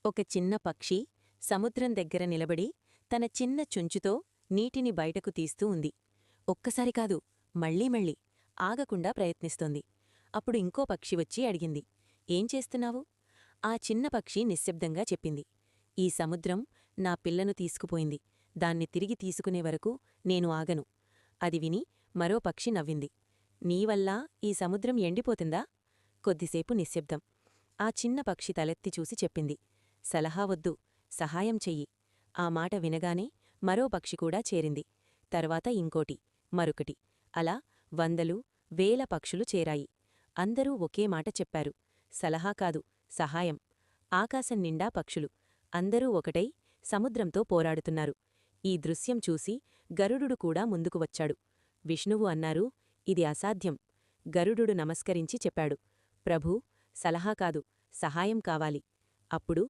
ఒక చిన్న పక్షి సముద్రం దగ్గర నిలబడి తన చిన్న చుంచుతో నీటిని బయటకు తీస్తూ ఉంది. ఒక్కసారి కాదు, మళ్ళీ మళ్ళీ ఆగకుండా ప్రయత్నిస్తోంది. అప్పుడు ఇంకో పక్షి వచ్చి అడిగింది, ఏం చేస్తున్నావు? ఆ చిన్న పక్షి నిశ్శబ్దంగా చెప్పింది, ఈ సముద్రం నా పిల్లను తీసుకుపోయింది. దాన్ని తిరిగి తీసుకునే వరకు నేను ఆగను. అది విని మరో పక్షి నవ్వింది, నీవల్లా ఈ సముద్రం ఎండిపోతుందా? కొద్దిసేపు నిశ్శబ్దం. ఆ చిన్న పక్షి తలెత్తి చూసి చెప్పింది, సలహా వద్దు, సహాయం చెయ్యి. ఆ మాట వినగానే మరో పక్షి కూడా చేరింది. తర్వాత ఇంకోటి, మరొకటి, అలా వందలు వేల పక్షులు చేరాయి. అందరూ ఒకే మాట చెప్పారు, సలహా కాదు, సహాయం. ఆకాశం నిండా పక్షులు, అందరూ ఒకటై సముద్రంతో పోరాడుతున్నారు. ఈ దృశ్యం చూసి గరుడుడు కూడా ముందుకు వచ్చాడు. విష్ణువు అన్నారు, ఇది అసాధ్యం. గరుడుడు నమస్కరించి చెప్పాడు, ప్రభూ, సలహా కాదు, సహాయం కావాలి. అప్పుడు